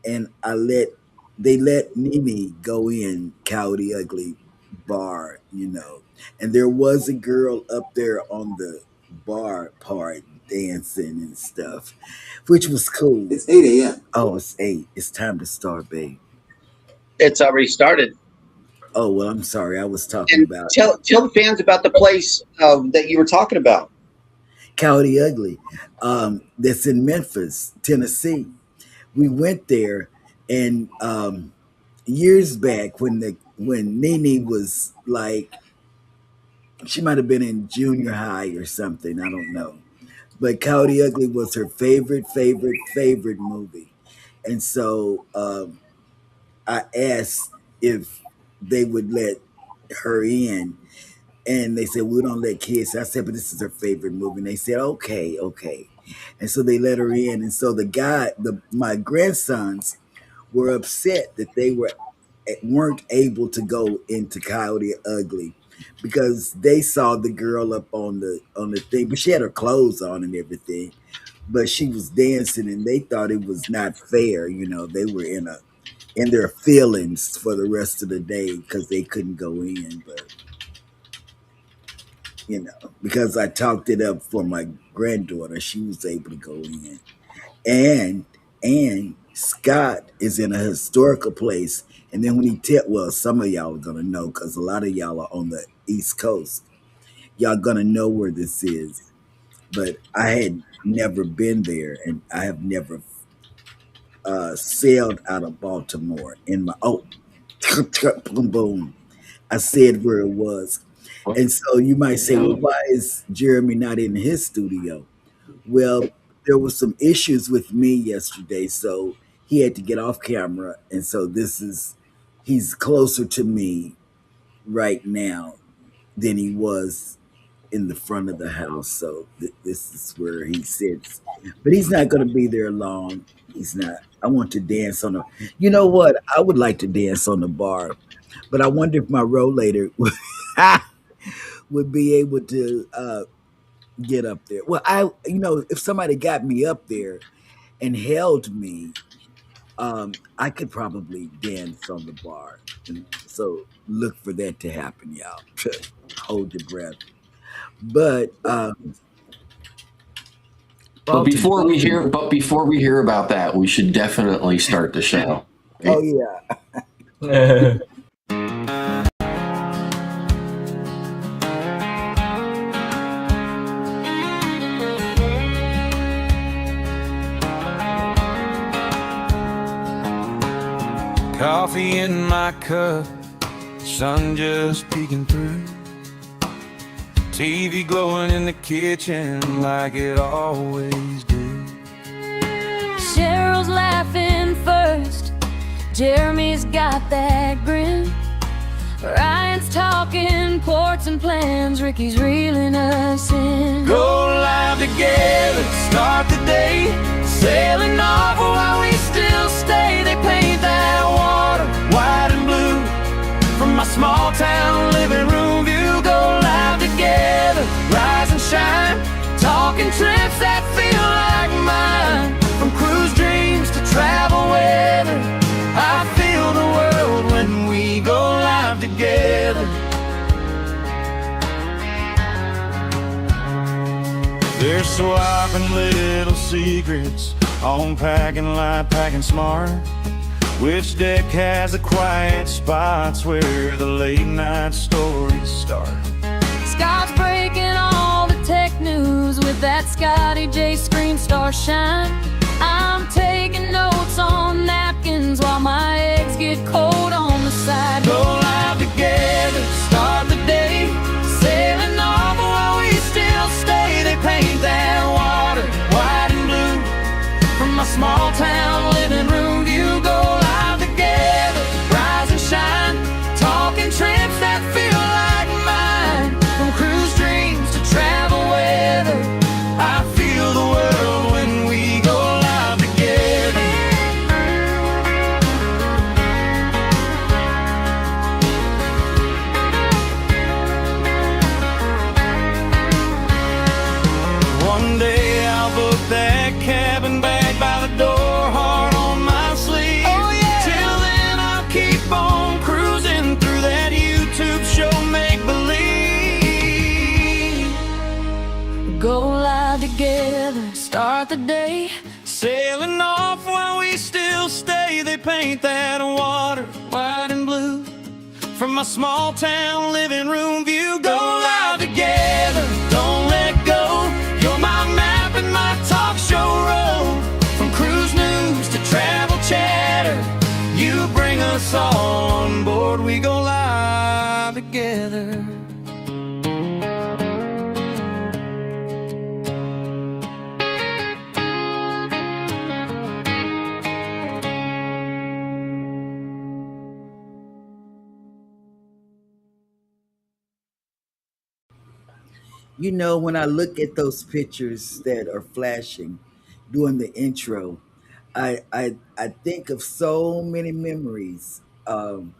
and they let Nene go in Coyote Ugly bar, and there was a girl up there on the bar part dancing and stuff, which was cool. It's 8 a.m. Oh, it's 8. It's time to start, babe. It's already started. Oh, well, I'm sorry. I was talking And about tell the fans about the place that you were talking about. Coyote Ugly. That's in Memphis, Tennessee. We went there, and years back when Nene was like, she might have been in junior high or something. I don't know. But Coyote Ugly was her favorite movie, and so I asked if they would let her in, and they said we don't let kids. I said, but this is her favorite movie, and they said okay, okay, and so they let her in, and so my grandsons were upset that they weren't able to go into Coyote Ugly because they saw the girl up on the thing, but she had her clothes on and everything, but she was dancing, and they thought it was not fair. They were in their feelings for the rest of the day because they couldn't go in, but because I talked it up for my granddaughter, she was able to go in. And Scott is in a historical place. And then when some of y'all are gonna know because a lot of y'all are on the East Coast. Y'all gonna know where this is. But I had never been there, and I have never sailed out of Baltimore in my boom boom. I said where it was. And so you might say, well, why is Jeremy not in his studio? Well, there was some issues with me yesterday, so he had to get off camera, and so he's closer to me right now than he was in the front of the house. So this is where he sits, but he's not going to be there long. He's not. I want to dance on a. You know what? I would like to dance on the bar, but I wonder if my rollator would be able to get up there. Well, if somebody got me up there and held me, I could probably dance on the bar. So look for that to happen, y'all. Hold your breath. But But Baltimore. before we hear about that, we should definitely start the show. Oh yeah. Coffee in my cup, sun just peeking through. TV glowing in the kitchen like it always do. Cheryl's laughing first, Jeremy's got that grin. Ryan's talking ports and plans, Ricky's reeling us in. Go live together, start the day, sailing off while we still stay. They paint that water white and blue from my small town living room view. Go live together, rise and shine, talking trips that feel like mine. From cruise dreams to travel weather, I feel the world when we go live together. They're swapping little secrets on packing light, packing smart. Which deck has the quiet spots where the late night stories start? Scott's breaking all the tech news with that Scotty J screen star shine. I'm taking notes on napkins while my eggs get cold on the side. Go live together, start the day, sailing off while we still stay. They paint that water white and blue from my small town living room view. Go live together, rise and shine, talking trips that feel like mine. From cruise dreams to travel weather, I feel the world when we go live together. start the day. Sailing off while we still stay. They paint that water white and blue. From my small town living room view. Go loud together, don't let go. You're my map and my talk show road. From cruise news to travel chatter, you bring us all on board. We go live together. You know, when I look at those pictures that are flashing during the intro, I think of so many memories, and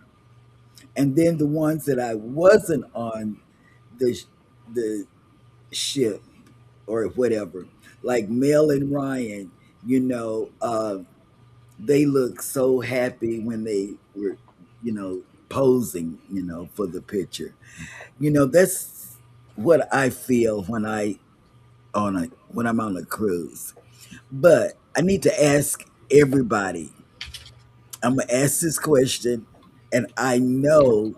then the ones that I wasn't on the the ship or whatever, like Mel and Ryan. You know, they look so happy when they were, posing, for the picture. That's what I feel when I'm on a cruise. But I need to ask everybody. I'm gonna ask this question, and I know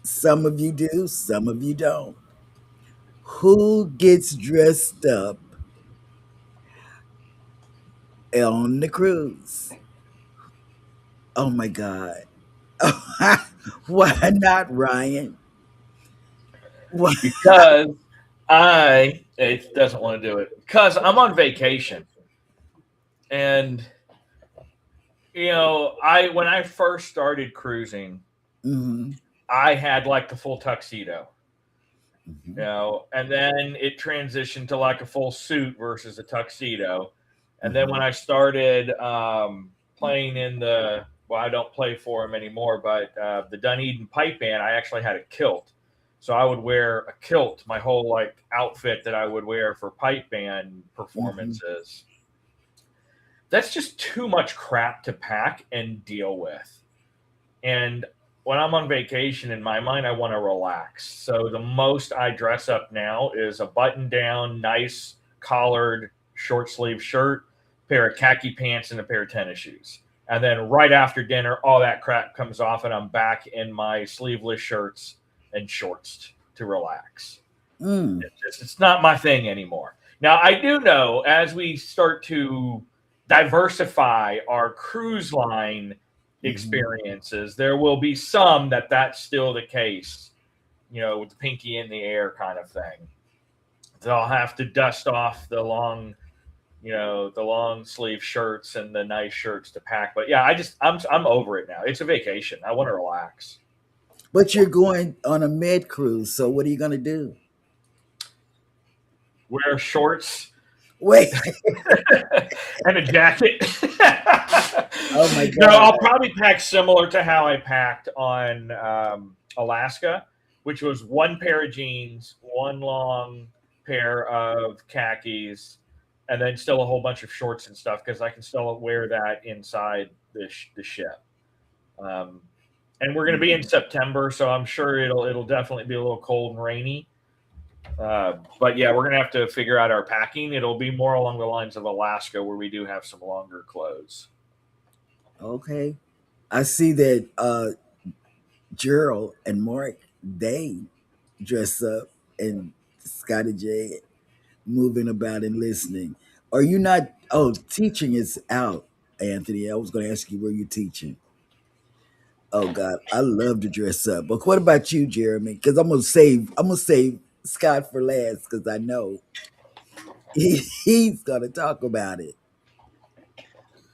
some of you do, some of you don't. Who gets dressed up on the cruise? Oh my God. Why not, Ryan? Why? Because it doesn't want to do it because I'm on vacation. And I when I first started cruising, Hmm. I had like the full tuxedo, Hmm. and then it transitioned to like a full suit versus a tuxedo. And then when Hmm. I started playing in well, I don't play for them anymore, but the Dunedin pipe band, I actually had a kilt. So I would wear a kilt, my whole like outfit that I would wear for pipe band Hmm. performances. That's just too much crap to pack and deal with. And when I'm on vacation, in my mind, I want to relax. So the most I dress up now is a button down, nice collared short sleeve shirt, pair of khaki pants, and a pair of tennis shoes. And then right after dinner, all that crap comes off, and I'm back in my sleeveless shirts and shorts to relax. Mm. It's not my thing anymore. Now, I do know as we start to diversify our cruise line Hmm. experiences, there will be some that's still the case, with the pinky in the air kind of thing. They'll have to dust off the long sleeve shirts and the nice shirts to pack. But yeah, I'm over it now. It's a vacation. I want to relax. But you're going on a med cruise, so what are you gonna do? Wear shorts Wait. and a jacket. Oh my No, I'll God. probably pack similar to how I packed on Alaska, which was one pair of jeans, one long pair of khakis, and then still a whole bunch of shorts and stuff because I can still wear that inside the ship. Um, and we're going to be in Mhm. September, so I'm sure it'll definitely be a little cold and rainy. But yeah, we're gonna have to figure out our packing. It'll be more along the lines of Alaska, where we do have some longer clothes. Okay. I see that Gerald and Mark, they dress up, and Scotty J moving about and listening. Are you not? Oh, teaching is out, Anthony. I was going to ask you where you teaching. Oh God, I love to dress up. But what about you, Jeremy? Because I'm gonna save Scott for last because I know he's gonna talk about it.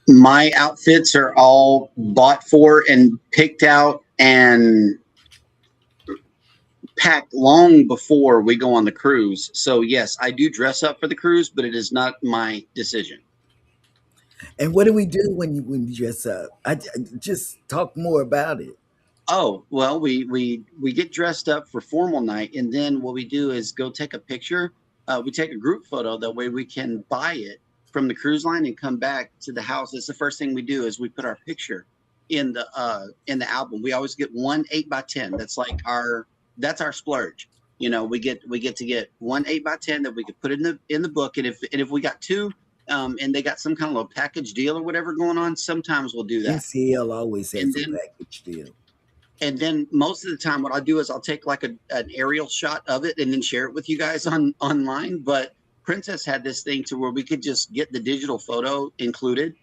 My outfits are all bought for and picked out and packed long before we go on the cruise. So yes, I do dress up for the cruise, but it is not my decision. And what do we do when you dress up? Just talk more about it. Oh, well, we get dressed up for formal night, and then what we do is go take a picture. We take a group photo. That way, we can buy it from the cruise line and come back to the house. It's the first thing we do is we put our picture in the album. We always get one 8x10. That's our splurge. we get to get one 8x10 that we could put in the book, and if we got two, and they got some kind of little package deal or whatever going on, sometimes we'll do that. NCL always has And a then- package deal. And then most of the time, what I'll do is I'll take like an aerial shot of it and then share it with you guys online. But Princess had this thing to where we could just get the digital photo included.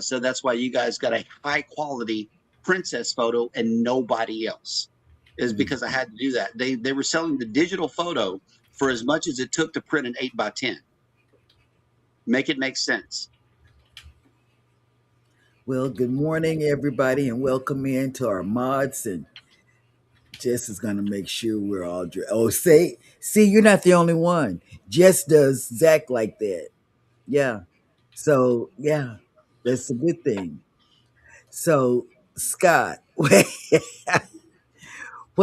So that's why you guys got a high quality Princess photo and nobody else, is because I had to do that. They were selling the digital photo for as much as it took to print an 8x10. Make it make sense. Well, good morning, everybody, and welcome in to our mods. And Jess is going to make sure we're all dressed. Oh, see, you're not the only one. Jess does Zach like that. Yeah. So, yeah, that's a good thing. So, Scott, what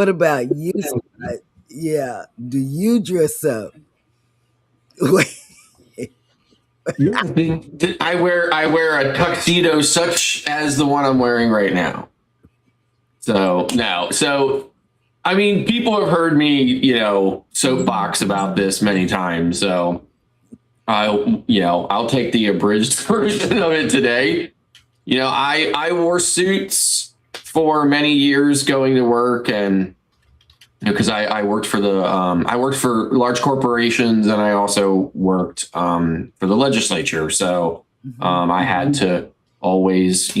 about you, Scott? Yeah. Do you dress up? I wear a tuxedo such as the one I'm wearing right now. So no. So I mean, people have heard me, soapbox about this many times. So I'll take the abridged version of it today. I wore suits for many years going to work, and because I worked for large corporations, and I also worked for the legislature. So I had to always,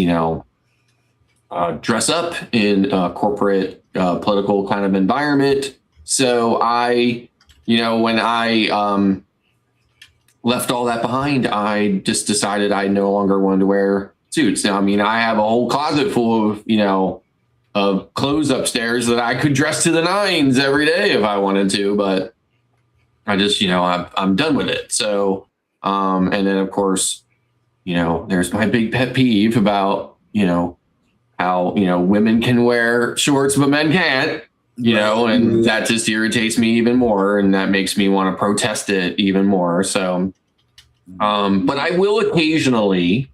dress up in a corporate political kind of environment. So when I left all that behind, I just decided I no longer wanted to wear suits. Now, I mean, I have a whole closet full of clothes upstairs that I could dress to the nines every day if I wanted to, but I just, I'm done with it. So, and then of course, there's my big pet peeve about, how, women can wear shorts, but men can't, and that just irritates me even more. And that makes me want to protest it even more. So, but I will occasionally,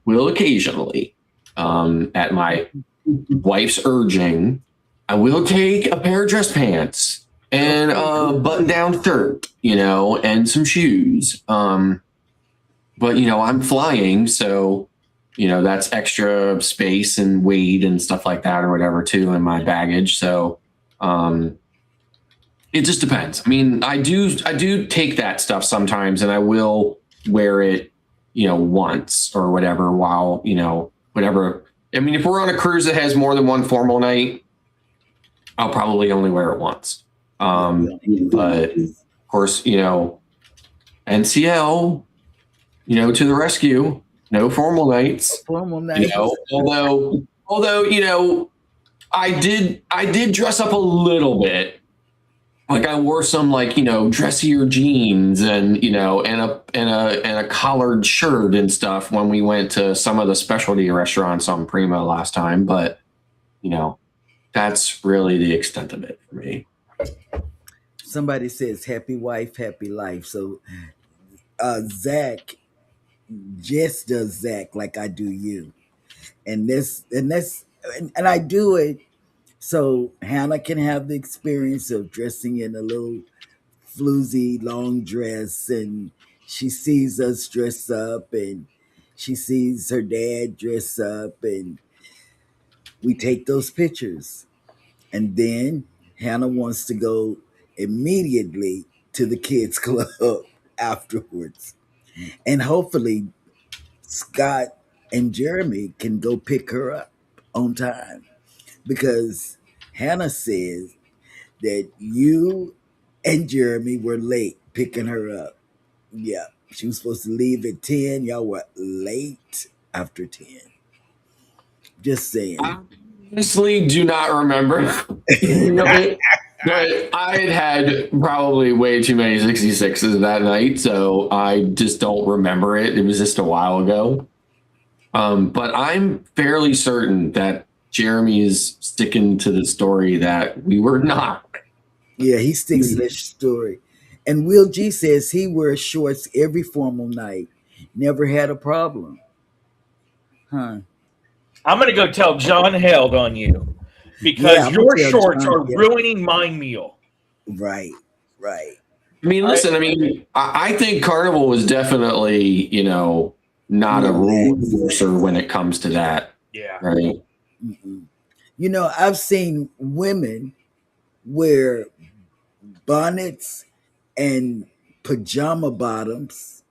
at my wife's urging, I will take a pair of dress pants and a button-down shirt, and some shoes. But I'm flying, so that's extra space and weight and stuff like that or whatever too in my baggage. So it just depends. I mean, I do take that stuff sometimes, and I will wear it, once or whatever while, whatever. I mean, if we're on a cruise that has more than one formal night, I'll probably only wear it once. But of course, NCL, to the rescue, no formal nights. Formal nights. Although, I did dress up a little bit. Like I wore some dressier jeans and a collared shirt and stuff when we went to some of the specialty restaurants on Primo last time, but that's really the extent of it for me. Somebody says happy wife, happy life. So Zach, Jess does Zach like I do you. And I do it so Hannah can have the experience of dressing in a little floozy long dress, and she sees us dress up, and she sees her dad dress up, and we take those pictures. And then Hannah wants to go immediately to the kids club afterwards. And hopefully Scott and Jeremy can go pick her up on time, because Hannah says that you and Jeremy were late picking her up. Yeah, she was supposed to leave at 10. Y'all were late after 10. Just saying. I honestly do not remember. But I had probably way too many 66s that night, so I just don't remember it. It was just a while ago. But I'm fairly certain that Jeremy is sticking to the story that we were not. Yeah, he sticks to that story. And Will G says he wears shorts every formal night. Never had a problem. Huh. I'm going to go tell John Held on you because Yeah, I'm your gonna tell shorts John, are yeah. ruining my meal. Right. Right. I mean, listen, I think Carnival was definitely, not a rule Relax. enforcer when it comes to that, Yeah. right? Mm-mm. I've seen women wear bonnets and pajama bottoms.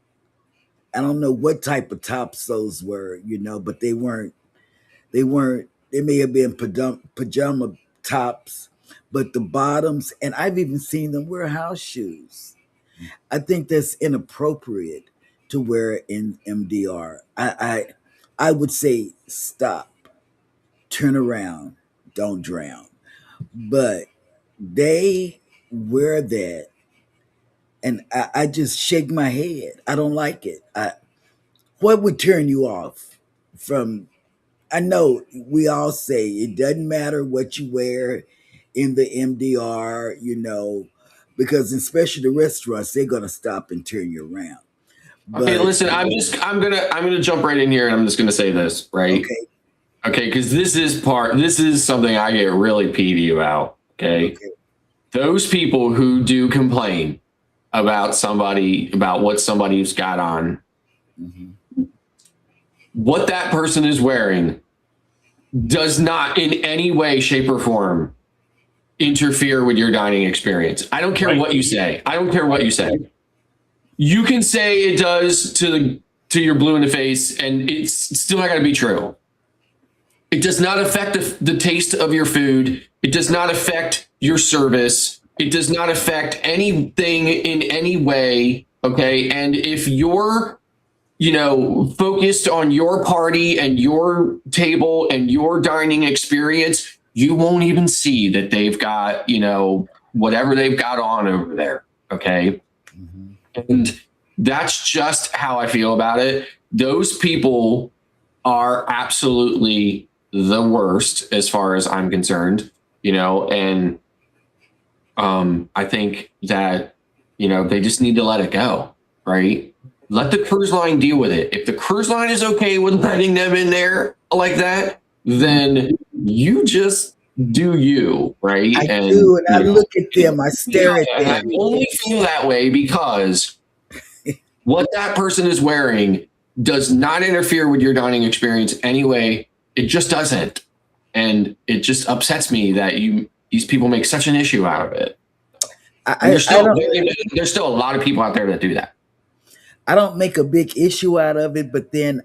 I don't know what type of tops those were, but they weren't. They weren't. They may have been pajama tops, but the bottoms, and I've even seen them wear house shoes. I think that's inappropriate to wear in MDR. I would say stop, turn around, don't drown. But they wear that, and I just shake my head. I don't like it. What would turn you off from? I know we all say it doesn't matter what you wear in the MDR, because especially the restaurants, they're gonna stop and turn you around. Okay, But listen, I'm gonna jump right in here and I'm just gonna say this, right? okay, Okay, because this is something I get really peevy about. Okay. okay, Those people who do complain about what somebody's got on, hmm what that person is wearing does not in any way, shape, or form interfere with your dining experience. I don't care Right. what you say. I don't care what you say. You can say it does to your blue in the face, and it's still not going to be true. It does not affect the taste of your food. It does not affect your service. It does not affect anything in any way. Okay. And if you're, focused on your party and your table and your dining experience, you won't even see that they've got, whatever they've got on over there. Okay. hmm And that's just how I feel about it. Those people are absolutely the worst as far as I'm concerned, and I think that, they just need to let it go, right? Let the cruise line deal with it. If the cruise line is okay with letting them in there like that, then you just do you, right? I And do, and I look at them, I stare at and I them. only feel that way because what that person is wearing does not interfere with your dining experience anyway. It just doesn't. And it just upsets me that these people make such an issue out of it. And there's still a lot of people out there that do that. I don't make a big issue out of it, but then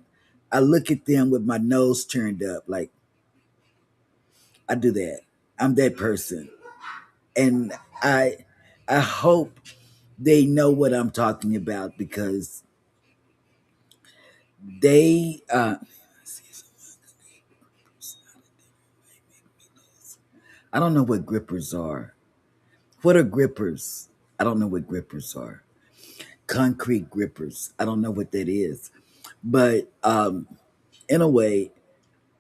I look at them with my nose turned up, like I do that. I'm that person, and I I hope they know what I'm talking about because they. I don't know what grippers are. What are grippers? I don't know what grippers are. Concrete grippers. I don't know what that is. But in a way,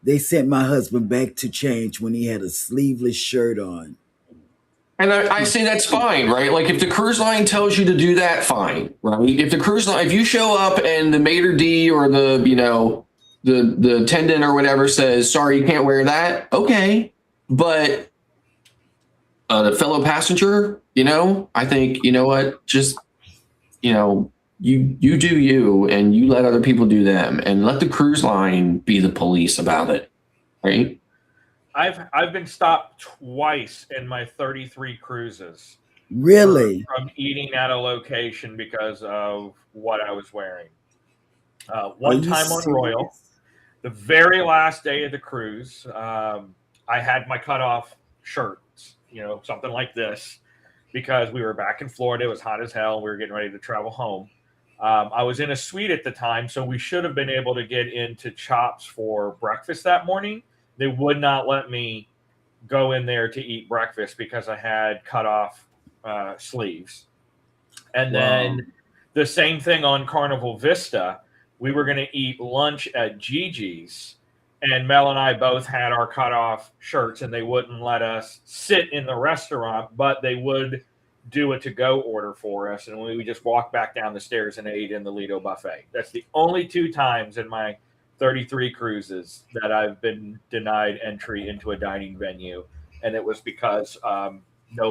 they sent my husband back to change when he had a sleeveless shirt on. And I say that's fine, right? Like if the cruise line tells you to do that, fine, right? If you show up and the maitre d' or the attendant or whatever says, sorry, you can't wear that, okay. But the fellow passenger, I think, you know what, just, you do you and you let other people do them and let the cruise line be the police about it, right? I've been stopped twice in my 33 cruises Really? from eating at a location because of what I was wearing. Are One you time on Royal, serious? the very last day of the cruise, I had my cutoff shirts, something like this, because we were back in Florida. It was hot as hell. We were getting ready to travel home. I was in a suite at the time, so we should have been able to get into Chops for breakfast that morning. They would not let me go in there to eat breakfast because I had cut off sleeves. And Wow. then the same thing on Carnival Vista. We were going to eat lunch at Gigi's, and Mel and I both had our cutoff shirts, and they wouldn't let us sit in the restaurant, but they would do a to-go order for us, and we just walked back down the stairs and ate in the Lido buffet. That's the only two times in my 33 cruises that I've been denied entry into a dining venue, and it was because no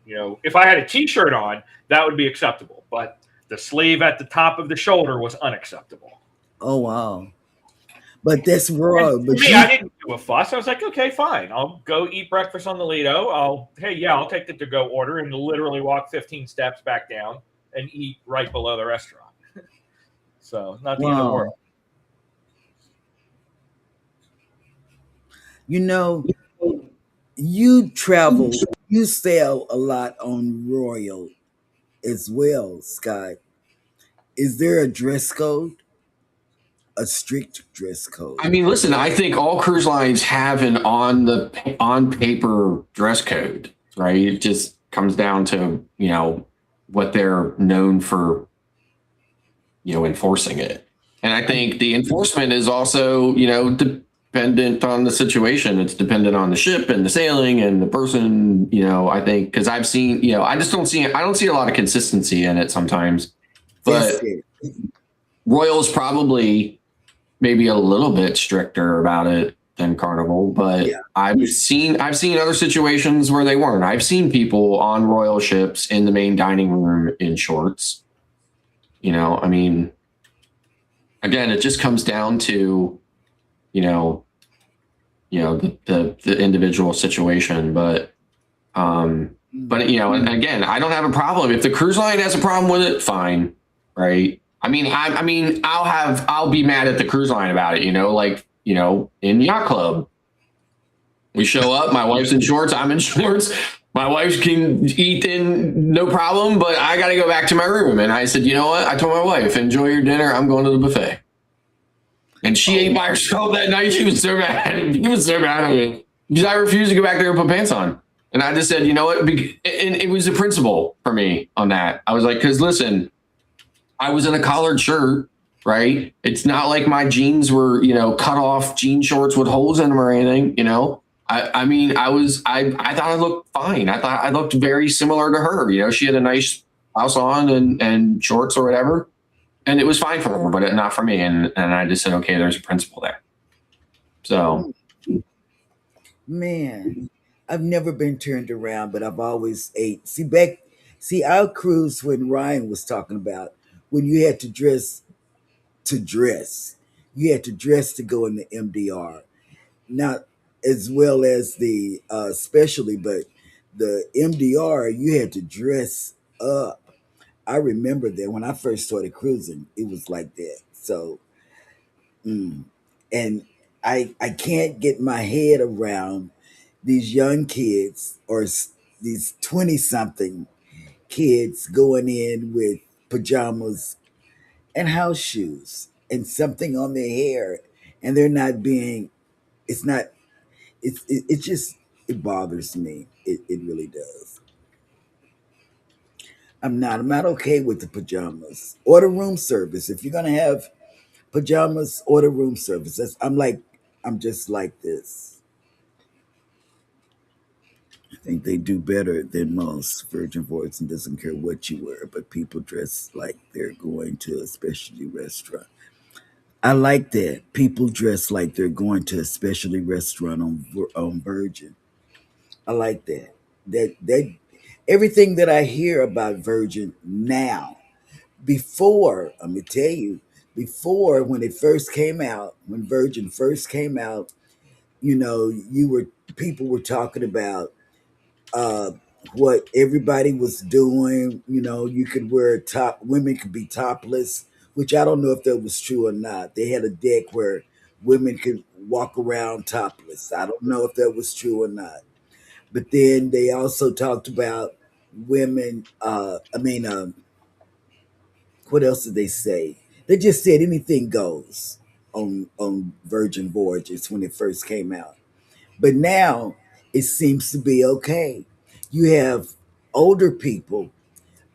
If I had a T-shirt on, that would be acceptable, but the sleeve at the top of the shoulder was unacceptable. Oh wow. But that's And raw. for But me, I didn't do a fuss. I was like, okay, fine. I'll go eat breakfast on the Lido. I'll take the to-go order and literally walk 15 steps back down and eat right below the restaurant. So not the end of the world. wow. You know, you travel, you sail a lot on Royal as well, Sky. Is there a dress code? A strict dress I code? mean, listen, I think all cruise lines have an on paper dress code, right? It just comes down to, what they're known for, enforcing it. And I think the enforcement is also, dependent on the situation. It's dependent on the ship and the sailing and the person, I think, because I've seen, I just I don't see a lot of consistency in it sometimes. That's But it. Royal's probably maybe a little bit stricter about it than Carnival, but Yeah. I've seen other situations where they weren't. I've seen people on Royal ships in the main dining room in shorts. I mean, again, it just comes down to, the individual situation, but and again, I don't have a problem if the cruise line has a problem with it. Fine, right? I'll be mad at the cruise line about it. In yacht club, we show up. My wife's in shorts. I'm in shorts. My wife can eat in no problem, but I got to go back to my room. And I said, you know what? I told my wife, enjoy your dinner. I'm going to the buffet. And she ate by herself that night. She was so mad. She was so mad at me because I refused to go back there and put pants on. And I just said, you know what? And it was a principle for me on that. I was like, because listen, I was in a collared shirt, right? It's not like my jeans were, cut off jean shorts with holes in them or anything, I thought I looked fine. I thought I looked very similar to her. She had a nice blouse on and shorts or whatever. And it was fine for her, but not for me. And I just said, okay, there's a principle there. So, Man, I've never been turned around, but I've always ate. See, our cruise when Ryan was talking about when you had to dress to dress, you had to dress to go in the MDR, not as well as the specialty, but the MDR, you had to dress up. I remember that when I first started cruising, it was like that. So, and I can't get my head around these young kids or these 20 something kids going in with pajamas and house shoes and something on their hair, and they're not being, it's not, it just, it bothers me. It really does. I'm not okay with the pajamas. Order room service. If you're going to have pajamas, order room service. I'm just like this. I think they do better than most. Virgin Voice and doesn't care what you wear, but people dress like they're going to a specialty restaurant. I like that. People dress like they're going to a specialty restaurant on Virgin. I like that. That everything that I hear about Virgin now, before, let me tell you, before when it first came out, when Virgin first came out, you were people were talking about uh, what everybody was doing. You could wear top, women could be topless, which I don't know if that was true or not. They had a deck where women could walk around topless. I don't know if that was true or not. But then they also talked about women. What else did they say? They just said anything goes on Virgin Voyages when it first came out. But now it seems to be okay. You have older people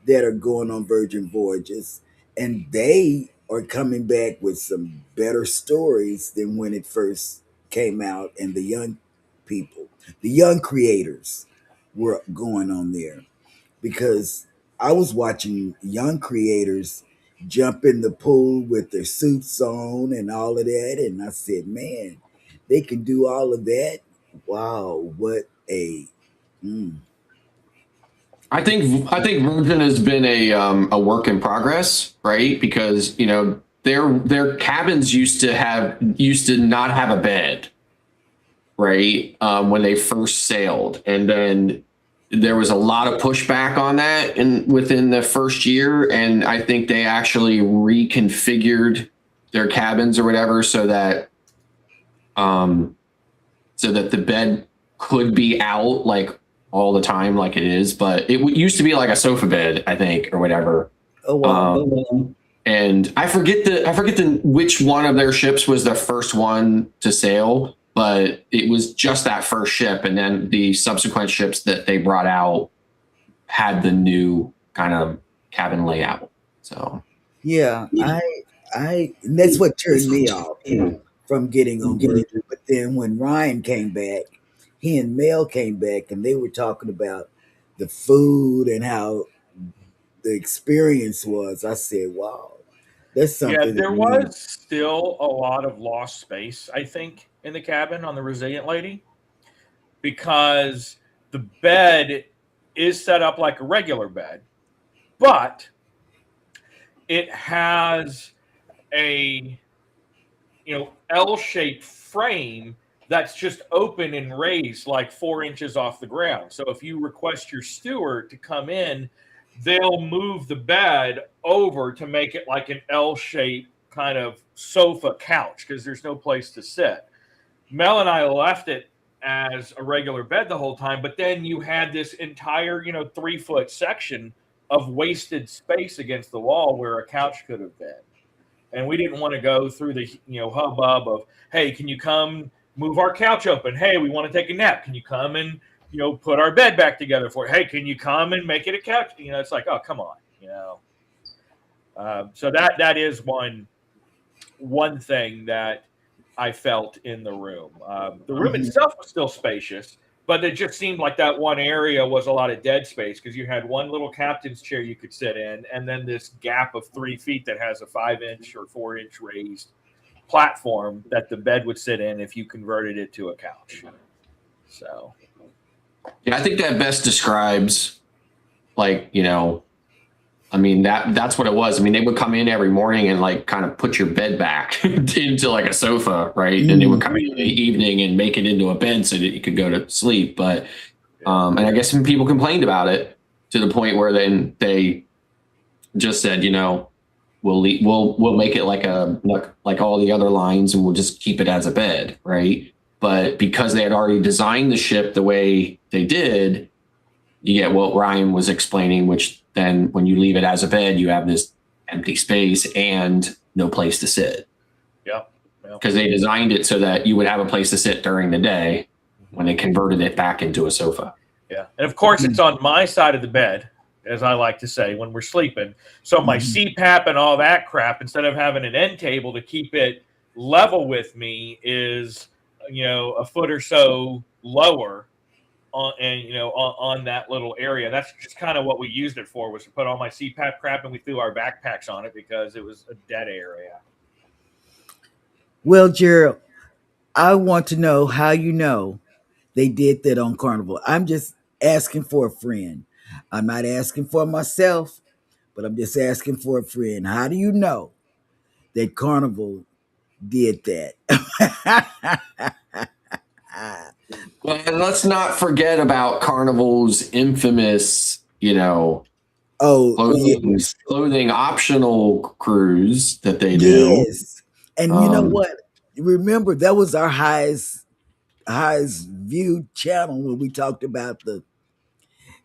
that are going on Virgin Voyages, and they are coming back with some better stories than when it first came out. And the young people, the young creators, were going on there because I was watching young creators jump in the pool with their suits on and all of that. And I said, man, they can do all of that. Wow, what a. Mm. I think Virgin has been a work in progress, right? Because their cabins used to not have a bed, right? When they first sailed, and then there was a lot of pushback on that within the first year, and I think they actually reconfigured their cabins or whatever so that the bed could be out like all the time like it is, but it used to be like a sofa bed, I think, or whatever. Oh wow. And I forget which one of their ships was the first one to sail, but it was just that first ship, and then the subsequent ships that they brought out had the new kind of cabin layout. So Yeah, I that's what turned me off from getting on Virgin. But then when Ryan came back, he and Mel came back, and they were talking about the food and how the experience was. I said, "Wow, that's Yeah, something that there we need." was still a lot of lost space, I think, in the cabin on the Resilient Lady, because the bed is set up like a regular bed, but it has a L-shaped frame that's just open and raised like 4 inches off the ground. So if you request your steward to come in, they'll move the bed over to make it like an L-shaped kind of sofa couch because there's no place to sit. Mel and I left it as a regular bed the whole time, but then you had this entire 3-foot section of wasted space against the wall where a couch could have been. And we didn't want to go through the hubbub of, hey, can you come move our couch open? Hey, we want to take a nap. Can you come and put our bed back together for it? Hey, can you come and make it a couch? It's like, oh, come on, So that is one thing that I felt in the room. The room itself was still spacious, but it just seemed like that one area was a lot of dead space because you had one little captain's chair you could sit in, and then this gap of 3 feet that has a 5-inch or 4-inch raised platform that the bed would sit in if you converted it to a couch. So, yeah, I think that best describes, like, that's what it was. They would come in every morning and like kind of put your bed back into like a sofa, right? And they would come in the evening and make it into a bed so that you could go to sleep. But and I guess some people complained about it to the point where then they just said, we'll make it like all the other lines, and we'll just keep it as a bed, right? But because they had already designed the ship the way they did, you get what Ryan was explaining, which then when you leave it as a bed, you have this empty space and no place to sit. Yeah. Because they designed it so that you would have a place to sit during the day when they converted it back into a sofa. Yeah. And of course, it's on my side of the bed, as I like to say, when we're sleeping. So my CPAP and all that crap, instead of having an end table to keep it level with me, is, a foot or so lower on that little area. That's just kind of what we used it for, was to put all my CPAP crap, and we threw our backpacks on it because it was a dead area. Well, Gerald, I want to know how they did that on Carnival. I'm just asking for a friend. I'm not asking for myself, but I'm just asking for a friend. How do you know that Carnival did that? Well, and let's not forget about Carnival's infamous, clothing optional cruise that they do. Yes. And you know what? Remember, that was our highest viewed channel when we talked about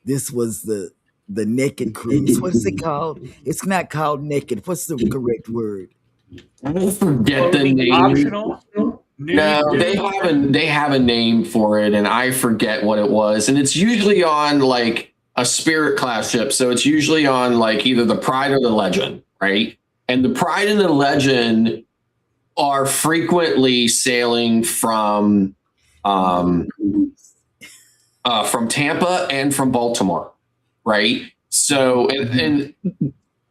this was the naked cruise. What is it called? It's not called naked. What's the correct word? I forget the name. Optional? No, they have a name for it, and I forget what it was. And it's usually on like a Spirit class ship, so it's usually on like either the Pride or the Legend, right? And the Pride and the Legend are frequently sailing from Tampa and from Baltimore, right? So and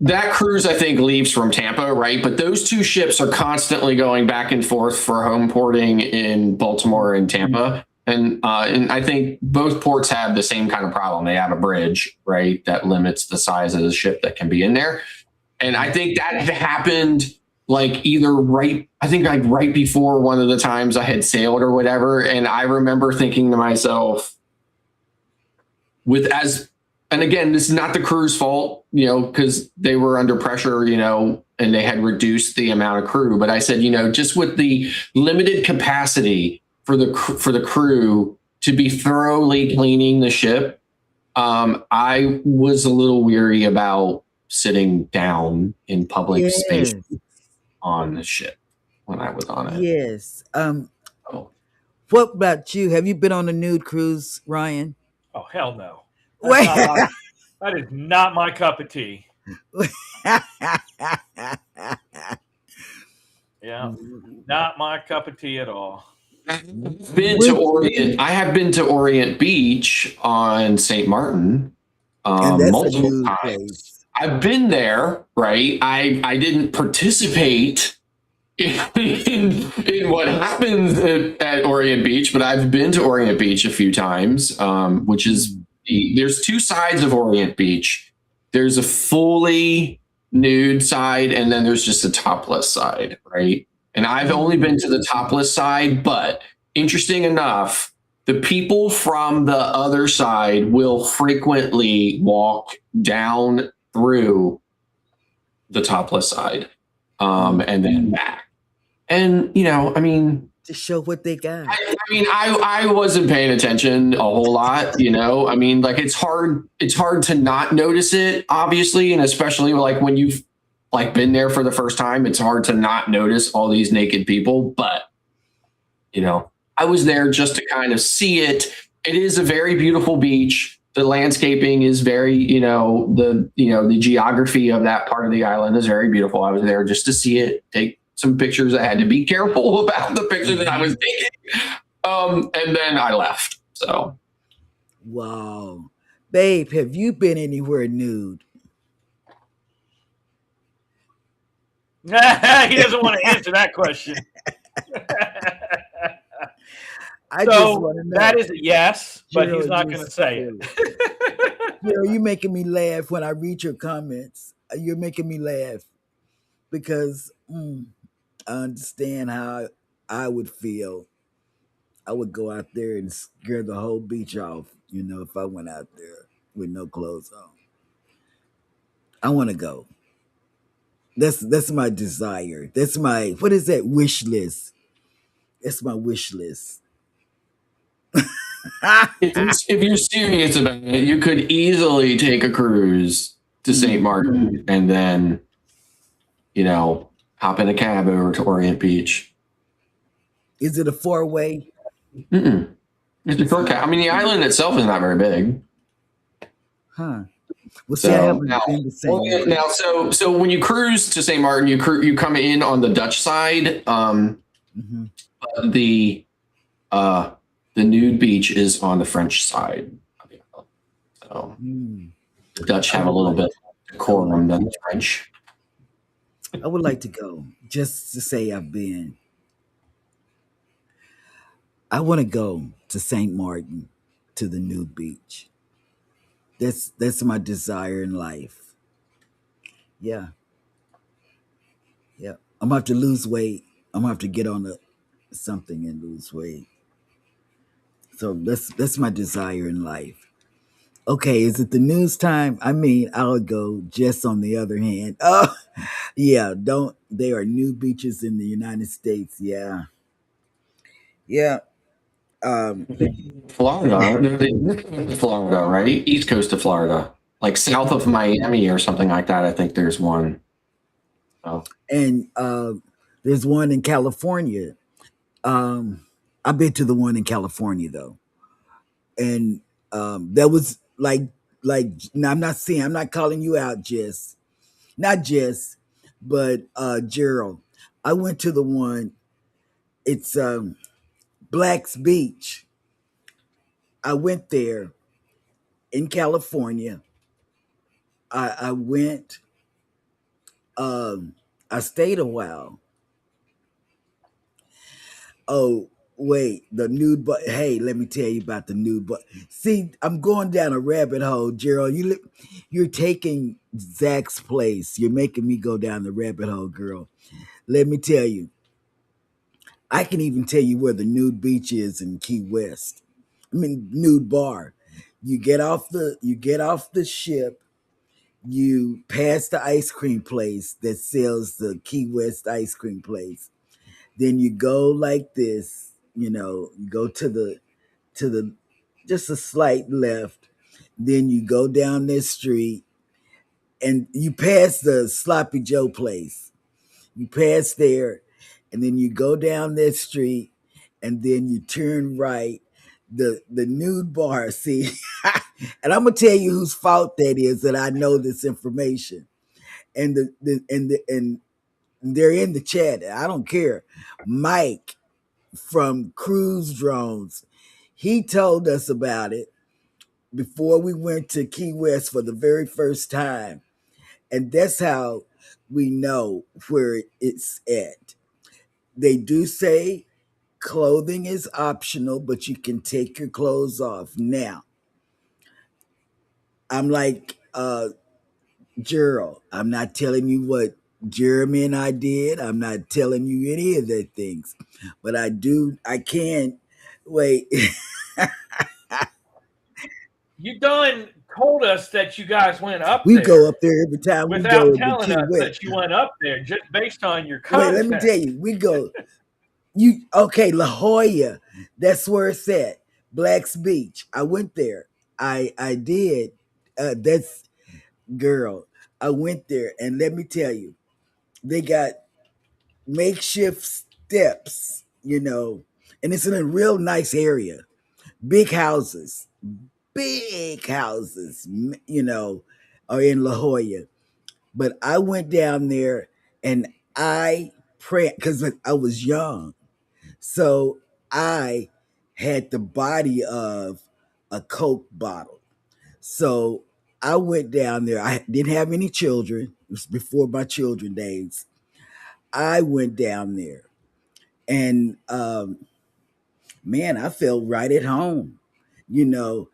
that cruise, I think, leaves from Tampa, right? But those two ships are constantly going back and forth for home porting in Baltimore and Tampa. And I think both ports have the same kind of problem. They have a bridge, right, that limits the size of the ship that can be in there. And I think that happened like either right, I think like right before one of the times I had sailed or whatever. And I remember thinking to myself, and again, this is not the crew's fault, because they were under pressure, and they had reduced the amount of crew. But I said, just with the limited capacity for the crew to be thoroughly cleaning the ship, I was a little weary about sitting down in public space on the ship when I was on it. Yes. Oh. What about you? Have you been on a nude cruise, Ryan? Oh, hell no. Wait. That is not my cup of tea. Yeah, not my cup of tea at all. I have been to Orient Beach on St. Martin And that's a multiple nude times. place. I've been there, right? I didn't participate in what happens at Orient Beach, but I've been to Orient Beach a few times, which is there's two sides of Orient Beach. There's a fully nude side, and then there's just a topless side, right? And I've only been to the topless side, but interesting enough, the people from the other side will frequently walk down through the topless side, and then back. And to show what they got. I wasn't paying attention a whole lot, like it's hard to not notice it, obviously, and especially like when you've like been there for the first time, it's hard to not notice all these naked people. But I was there just to kind of see it. It is a very beautiful beach. The landscaping is very, the geography of that part of the island is very beautiful. I was there just to see it, take some pictures. I had to be careful about the picture that I was taking. And then I left. So. Wow. Babe, have you been anywhere nude? He doesn't want to answer that question. I just want to know. That is a yes, but he's not going to say it. You're making me laugh when I read your comments. You're making me laugh because I understand how I would feel. I would go out there and scare the whole beach off, if I went out there with no clothes on. I want to go. That's my desire. That's my, what is that, wish list? That's my wish list. If you're serious about it, you could easily take a cruise to St. Martin and then, hop in a cab over to Orient Beach. Is it a 4-way? It's a short cab. The island itself is not very big. Huh. Well, see, I haven't been to St. Martin. Now, so when you cruise to St. Martin, you come in on the Dutch side. The nude beach is on the French side. So the Dutch have a little bit of decorum than the French. I would like to go just to say I've been. I want to go to St. Martin, to the nude beach. That's my desire in life. Yeah. I'm gonna have to lose weight. I'm gonna have to get on something and lose weight. So that's my desire in life. Okay, is it the news time? I'll go. Just on the other hand, yeah, there are nude beaches in the United States. Yeah. Florida, right? East coast of Florida, like south of Miami or something like that. I think there's one. Oh. And there's one in California. I've been to the one in California though, and that was like now I'm not calling you out, Jess, not Jess, but Gerald. I went to the one. It's Black's Beach. I went there in California. I went. I stayed a while. Oh, Wait, the nude but hey, let me tell you about the nude but see, I'm going down a rabbit hole, Gerald. You're taking Zach's place. You're making me go down the rabbit hole, girl. Let me tell you, I can even tell you where the nude beach is in Key West. I mean nude bar. You get off the ship, you pass the ice cream place that sells the Key West ice cream place. Then you go like this, you go to the just a slight left. Then you go down this street and you pass the Sloppy Joe place. You pass there and then you go down this street and then you turn right. The nude bar, see, and I'm gonna tell you whose fault that is that I know this information. And they're in the chat. I don't care. Mike from Cruise Drones, he told us about it before we went to Key West for the very first time. And that's how we know where it's at. They do say clothing is optional, but you can take your clothes off. Now, I'm like Gerald. I'm not telling you what Jeremy and I did. I'm not telling you any of the things. But I can wait. You done told us that you guys went up We go there up there every time we go without to telling Key us West. that you went up there just based on your Wait, let me content. tell you, we go. You okay? La Jolla, that's where it's at. Black's Beach. I went there. I did. That's girl. I went there, and let me tell you, they got makeshift steps. And it's in a real nice area. Big houses, big houses. Are in La Jolla. But I went down there and I prayed because I was young. So I had the body of a Coke bottle. So I went down there. I didn't have any children. It was before my children days. I went down there and man, I felt right at home. You know,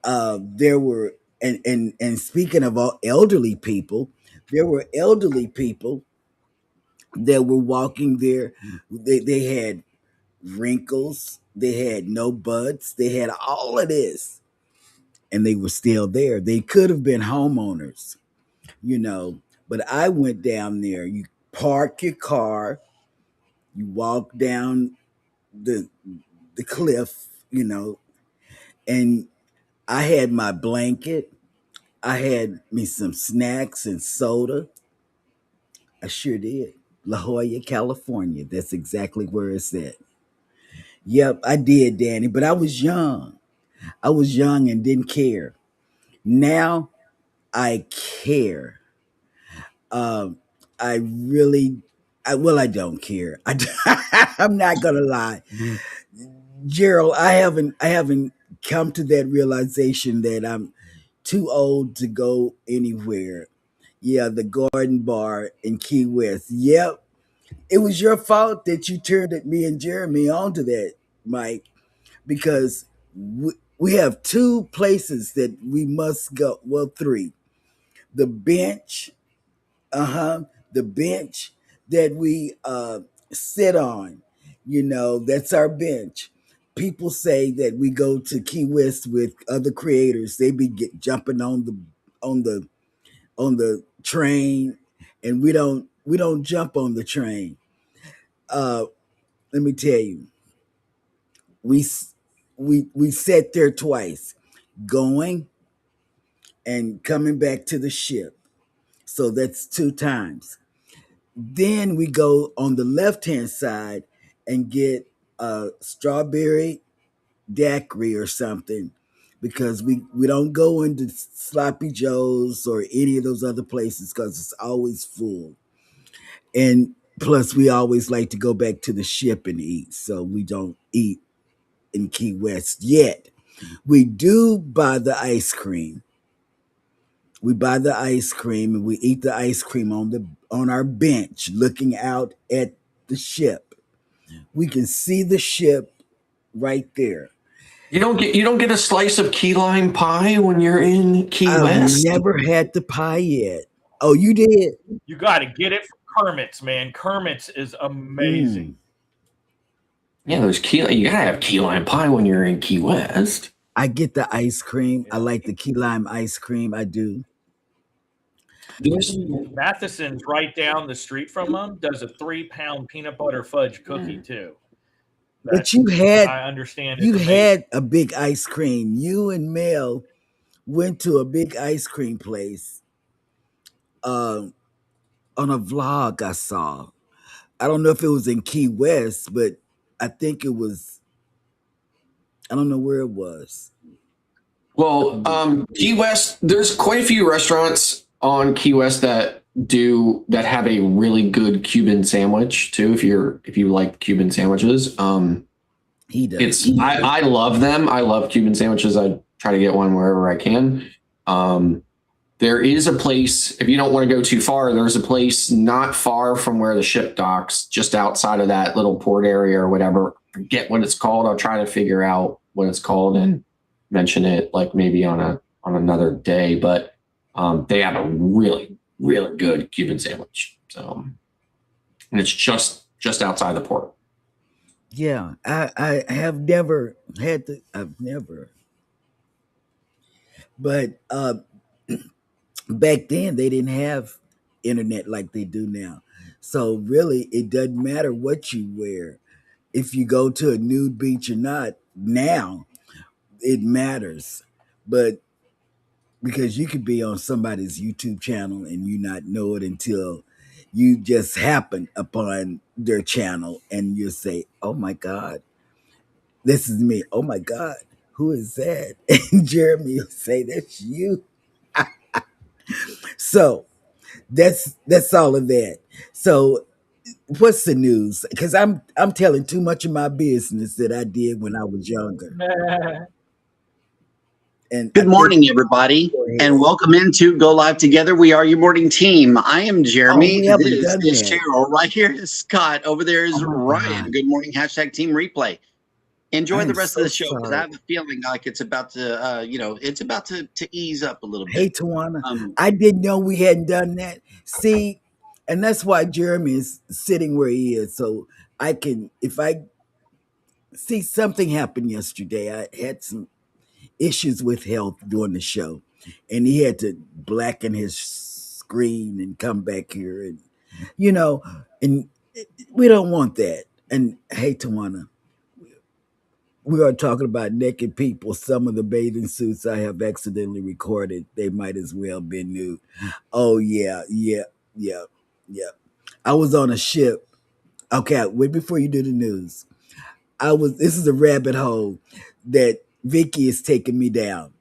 there were and speaking of all elderly people, there were elderly people that were walking there. They had wrinkles, they had no buds, they had all of this, and they were still there. They could have been homeowners, but I went down there. You park your car, you walk down the the cliff, and I had my blanket, I had me some snacks and soda. I sure did. La Jolla, California. That's exactly where it's at. Yep, I did, Danny, but I was young. I was young and didn't care. Now I care. Um, I really, I don't care. I'm not gonna lie, Gerald. I haven't come to that realization that I'm too old to go anywhere. Yeah, the Garden Bar in Key West. Yep, it was your fault that you turned me and Jeremy onto that, Mike, because we have two places that we must go. Well, three. The bench, the bench that we sit on. That's our bench. People say that we go to Key West with other creators. They be jumping on the on the train, and we don't jump on the train. Uh, let me tell you, we we sat there twice, going and coming back to the ship. So that's two times. Then we go on the left hand side and get a strawberry daiquiri or something because we don't go into Sloppy Joe's or any of those other places because it's always full. And plus, we always like to go back to the ship and eat, so we don't eat in Key West yet. We do buy the ice cream. We buy the ice cream and we eat the ice cream on our bench, looking out at the ship. We can see the ship right there. You don't get a slice of key lime pie when you're in Key I've West. never had the pie yet. Oh, you did? You got to get it from Kermit's, man. Kermit's is amazing. Mm. Yeah, there's key. You gotta have key lime pie when you're in Key West. I get the ice cream. I Yeah. like the key lime ice cream. I do. There's Matheson's right down the street from them does a 3-pound peanut butter fudge cookie too. That But I understand is you amazing. had a big ice cream. You and Mel went to a big ice cream place uh, on a vlog I saw. I don't know if it was in Key West, but I think it was. I don't know where it was. well, Key West. There's quite a few restaurants on Key West that have a really good Cuban sandwich too. If you like Cuban sandwiches, He does. I love them. I love Cuban sandwiches. I try to get one wherever I can. There is a place, if you don't want to go too far, there's a place not far from where the ship docks, just outside of that little port area or whatever. Forget what it's called. I'll try to figure out what it's called and mention it like maybe on another day. But they have a really, really good Cuban sandwich. So, and it's just outside the port. Yeah, I have never had the. I've never. But back then they didn't have internet like they do now. So really, it doesn't matter what you wear. If you go to a nude beach or not, now it matters. But because you could be on somebody's YouTube channel and you not know it until you just happen upon their channel and you say, "Oh my God, this is me. Oh my God, who is that?" And Jeremy will say, "That's you." So that's all of that. So what's the news? Because I'm telling too much of my business that I did when I was younger, and I Good think morning, everybody, go and ahead. welcome into Go Live Together. We are your morning team. I am Oh, Jeremy. we haven't This done is that. Cheryl. Right here is Scott. Over there Oh is my Ryan. God, Good morning. Hashtag team replay. I Enjoy the am rest of so the show because I sorry. have a feeling like it's about to, it's about to ease up a little bit. Hey, Tawana, Um, I didn't know we hadn't done that. See, and that's why Jeremy is sitting where he is. So I can, if I see something happened yesterday, I had some issues with health during the show, and he had to blacken his screen and come back here, and you know, and we don't want that. And hey, Tawana, we are talking about naked people. Some of the bathing suits I have accidentally recorded, they might as well be nude. Oh yeah, yeah, yeah, yeah. I was on a ship. Okay, wait before you do the news. I was. This is a rabbit hole that Vicky is taking me down.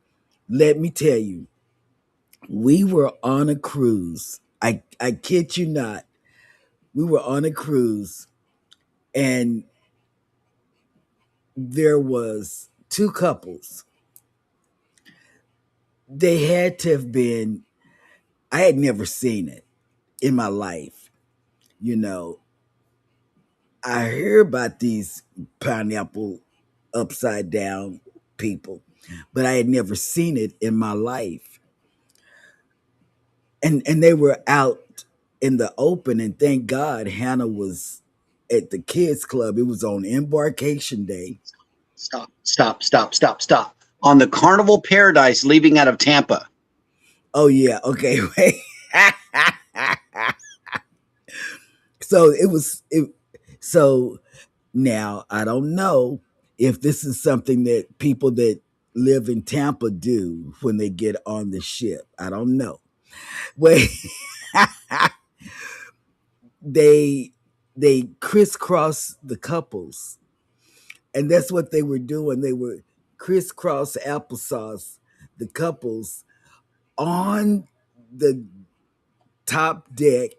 Let me tell you, we were on a cruise. I kid you not. We were on a cruise, and there was two couples. They had to have been. I had never seen it in my life. You know, I hear about these pineapple upside down people, but I had never seen it in my life. And they were out in the open, and thank God Hannah was at the kids club. It was on embarkation day. stop. On the Carnival Paradise leaving out of Tampa. Oh yeah, okay, wait. So it was it so now I don't know if this is something that people that live in Tampa do when they get on the ship. I don't know. Wait. they they crisscross the couples, and that's what they were doing. They were crisscross applesauce the couples on the top deck,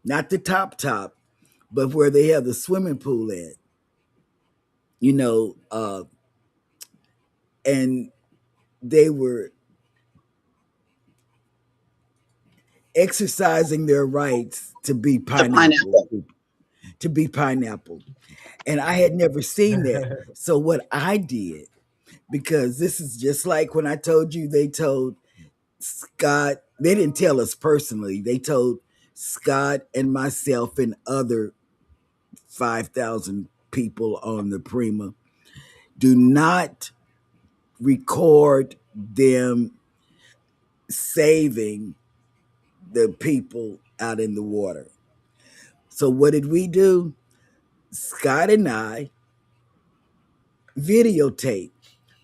not the top, but where they have the swimming pool at. You know, and they were exercising their rights to be The pineapple pineapple. people. to be pineapple. And I had never seen that. So what I did, because this is just like when I told you they told Scott, they didn't tell us personally. They told Scott and myself and other 5,000 people on the Prima, do not record them saving the people out in the water. So what did we do? Scott and I videotape.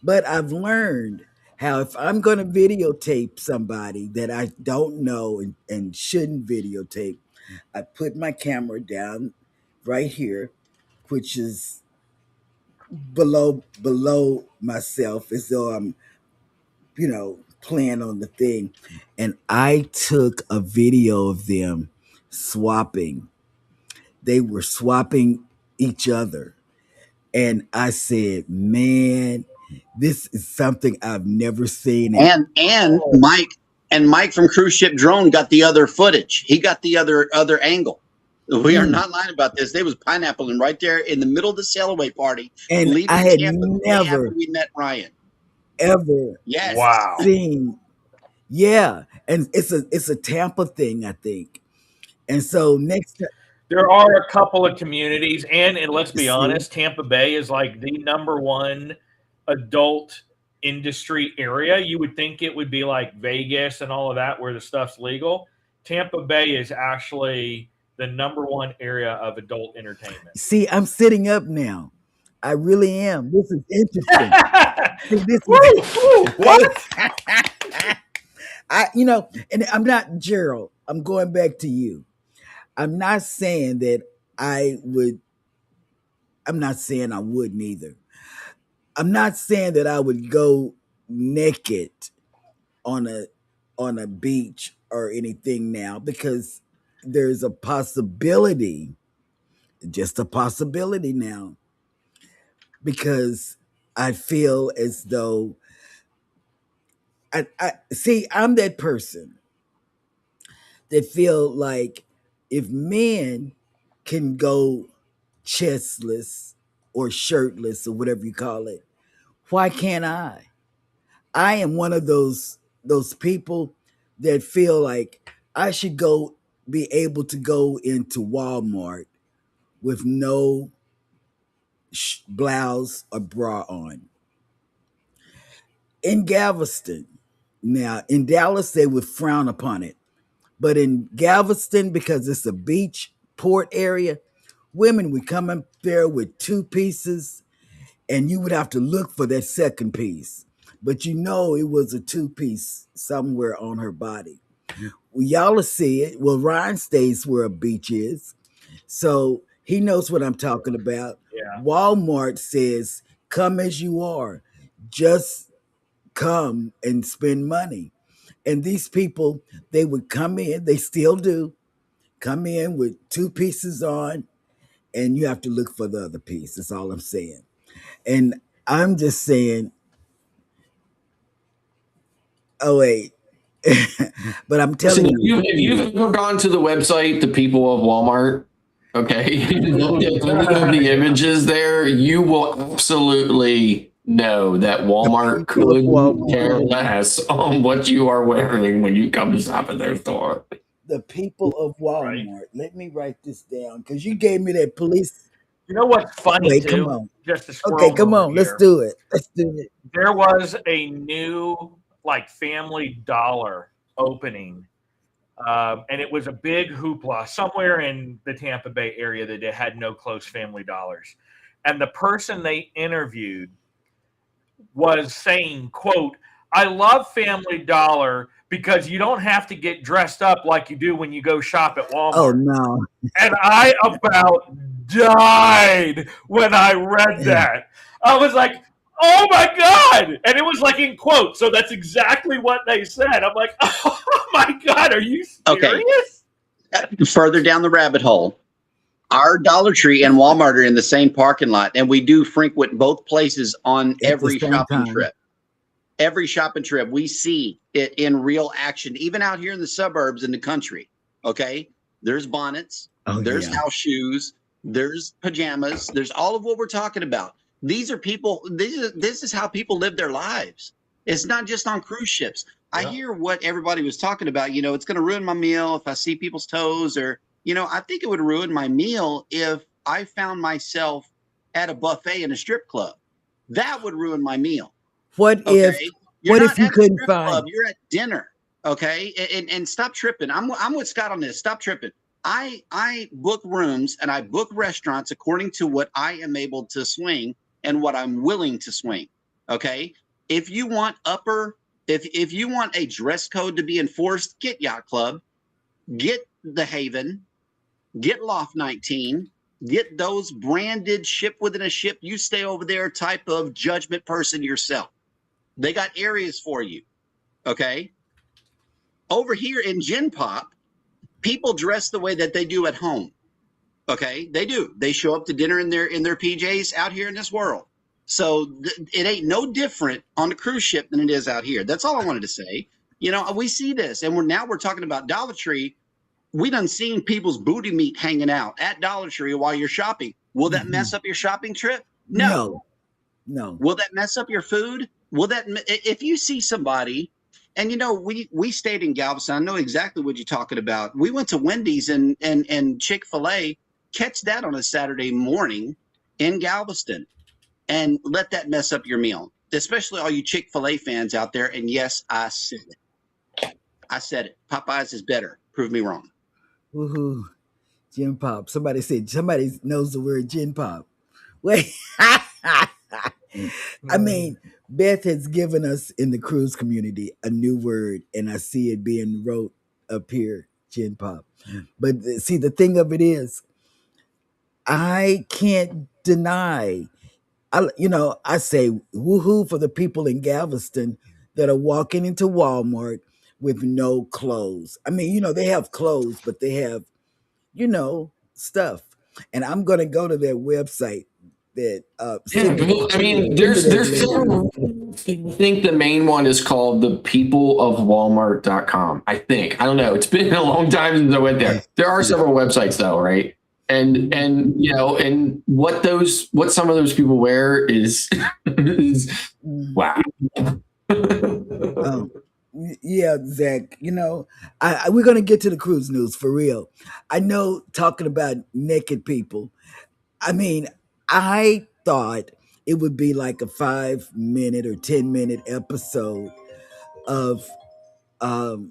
But I've learned how if I'm going to videotape somebody that I don't know and shouldn't videotape, I put my camera down right here, which is below myself, as though I'm, playing on the thing. And I took a video of them swapping. They were swapping each other. And I said, man, this is something I've never seen. And Mike from Cruise Ship Drone got the other footage. He got the other angle. We are not lying about this. They was pineappling right there in the middle of the sail away party. And leaving I had Tampa never after we met Ryan. ever Yes. Wow. seen. Yeah, and it's a Tampa thing, I think. And so next time, There are a couple of communities, and let's be See? honest, Tampa Bay is like the number one adult industry area. You would think it would be like Vegas and all of that where the stuff's legal. Tampa Bay is actually the number one area of adult entertainment. see, I'm sitting up now. I really am. This is interesting. See, this Woo, is woo, what? and I'm not Gerald. I'm going back to you. I'm not saying that I would. I'm not saying I wouldn't either. I'm not saying that I would go naked on a beach or anything now, because there's a possibility, just a possibility now, because I feel as though I see I'm that person that feel like if men can go chestless or shirtless or whatever you call it, why can't I? I am one of those people that feel like I should be able to go into Walmart with no blouse or bra on. In Galveston, now in Dallas they would frown upon it, but in Galveston, because it's a beach port area, women would come up there with two pieces, and you would have to look for that second piece. But it was a two piece somewhere on her body. Well, y'all will see it. Well, Ryan stays where a beach is, so he knows what I'm talking about. Yeah. Walmart says, come as you are, just come and spend money. And these people, they would come in, they still do, come in with two pieces on, and you have to look for the other piece. That's all I'm saying. And I'm just saying, oh, wait. But I'm telling Listen, you, if you've ever gone to the website, the people of Walmart, okay, look at any of the images there, you will absolutely know that Walmart people of could Walmart. care less on what you are wearing when you come to shop at their store. The people of Walmart. Let me write this down, because you gave me that police. You know what's funny Wait, too? come on. Just a squirrel Okay, come moment on. Let's here. do it. Let's do it. There was a new Family Dollar opening, and it was a big hoopla somewhere in the Tampa Bay area that they had no close Family Dollars, and the person they interviewed was saying, quote, "I love Family Dollar because you don't have to get dressed up like you do when you go shop at Walmart." Oh, no. And I about died when I read that. I was like, oh my God. And it was like in quotes. So that's exactly what they said. I'm like, oh my God, are you serious? Okay. Further down the rabbit hole, our Dollar Tree and Walmart are in the same parking lot, and we do frequent both places on every shopping trip. Every shopping trip, we see it in real action, even out here in the suburbs in the country. Okay. There's bonnets, there's house shoes, there's pajamas, there's all of what we're talking about. These are people, this is how people live their lives. It's not just on cruise ships. I hear what everybody was talking about. It's going to ruin my meal if I see people's toes, or, I think it would ruin my meal if I found myself at a buffet in a strip club. That would ruin my meal. What Okay. if You're what not if you at the couldn't strip find? club, you're at dinner. Okay. And stop tripping. I'm with Scott on this. Stop tripping. I book rooms and I book restaurants according to what I am able to swing and what I'm willing to swing. Okay. If you want if you want a dress code to be enforced, get Yacht Club, get the Haven, get Loft 19, get those branded ship within a ship. You stay over there type of judgment person yourself. They got areas for you. Okay. Over here in Gin Pop, people dress the way that they do at home. Okay, they do. They show up to dinner in their PJs out here in this world. So it ain't no different on the cruise ship than it is out here. That's all I wanted to say. We see this, and we're talking about Dollar Tree. We done seen people's booty meat hanging out at Dollar Tree while you're shopping. Will that mess up your shopping trip? No. Will that mess up your food? If you see somebody, and we stayed in Galveston. I know exactly what you're talking about. We went to Wendy's and Chick-fil-A. Catch that on a Saturday morning in Galveston, and let that mess up your meal, especially all you Chick-fil-A fans out there. And yes, I said it. I said it. Popeyes is better. Prove me wrong. Woohoo. Gin Pop. Somebody knows the word Gin Pop. Wait. I mean, Beth has given us in the cruise community a new word, and I see it being wrote up here, Gin Pop. But see, the thing of it is, I can't deny. I say woohoo for the people in Galveston that are walking into Walmart with no clothes. I mean, they have clothes, but they have, stuff. And I'm going to go to their website. That I mean, there's several. I think the main one is called the peopleofwalmart.com. I think. I don't know. It's been a long time since I went there. There are several websites though, right? And and what some of those people wear is wow. Yeah, Zach, we're going to get to the cruise news for real. I know, talking about naked people, I mean, I thought it would be like a 5-minute or 10-minute episode of oh,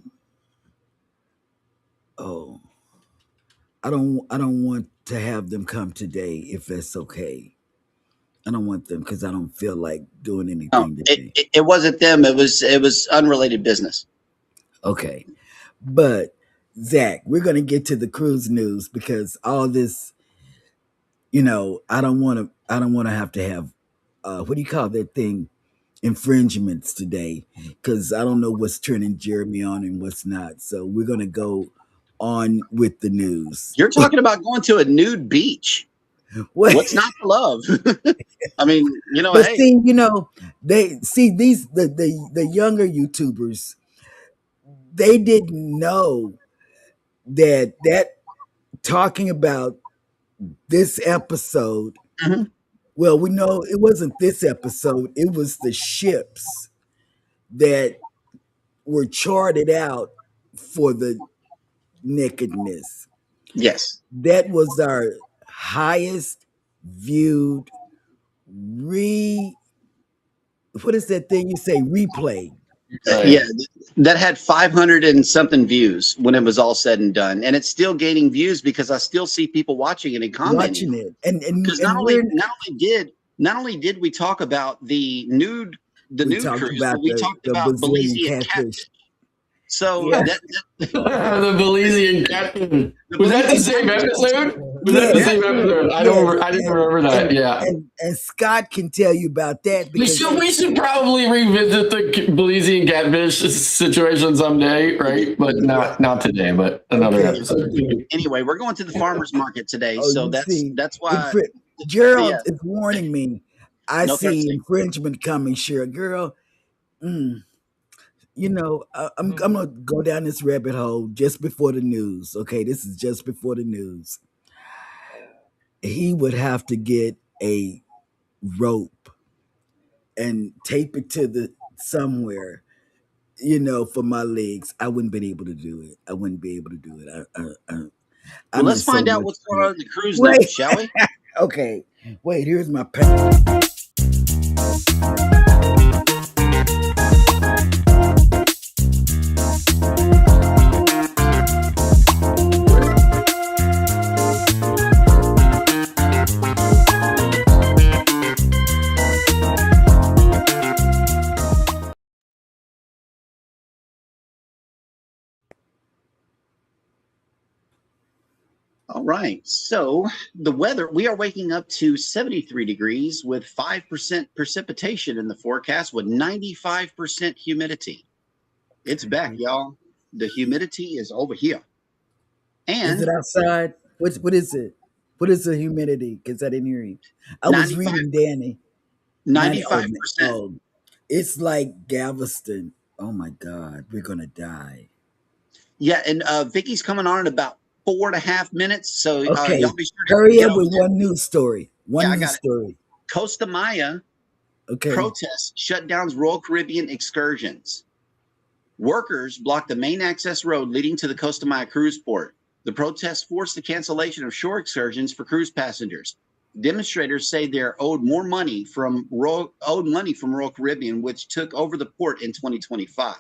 I don't want to have them come today if that's okay. I don't want them because I don't feel like doing anything today. It wasn't them. It was unrelated business. Okay. But Zach, we're gonna get to the cruise news because all this, I don't want to have what do you call that thing? Infringements today, because I don't know what's turning Jeremy on and what's not. So we're gonna go on with the news. You're talking about going to a nude beach. What's not to love? I mean, but hey. See, they see these the younger YouTubers. They didn't know that talking about this episode. Mm-hmm. Well, we know it wasn't this episode. It was the ships that were charted out for the nakedness. Yes. That was our highest viewed what is that thing you say? Replay. Yeah, that had 500 and something views when it was all said and done, and it's still gaining views because I still see people watching it and commenting. Watching it, and because not only did we talk about the nude cruise, but we talked about Belizean catfish. So the Belizean catfish. Was that the same episode? Was that the same episode? I didn't remember that. Yeah. And Scott can tell you about that. We should probably revisit the Belizean catfish situation someday, right? But not today, but another episode. Anyway, we're going to the farmer's market today, so that's why Gerald is warning me. I see infringement coming, sure, girl. I'm gonna go down this rabbit hole just before the news. Okay, this is just before the news. he would have to get a rope and tape it to the somewhere, for my legs. I wouldn't been able to do it. I wouldn't be able to do it. Well, I'm in let's so find out much what's going on pain. in the cruise Wait, notes, shall we? okay. Wait, here's my pen. All right. So the weather, we are waking up to 73 degrees with 5% precipitation in the forecast with 95% humidity. It's back, y'all. The humidity is over here. Is it And outside? What is it? What is the humidity? Because I didn't hear you. I was 95, reading Danny. 90. Oh, 95%. oh, it's like Galveston. Oh my God, we're gonna die. Yeah. And Vicky's coming on in about 4.5 minutes. So Okay, y'all be sure to hurry get up over with there. one news story. Yeah, One I news got it. story. Costa Maya Okay. protests shut down Royal Caribbean excursions. Workers blocked the main access road leading to the Costa Maya cruise port. The protests forced the cancellation of shore excursions for cruise passengers. Demonstrators say they're owed money from Royal Caribbean, which took over the port in 2025.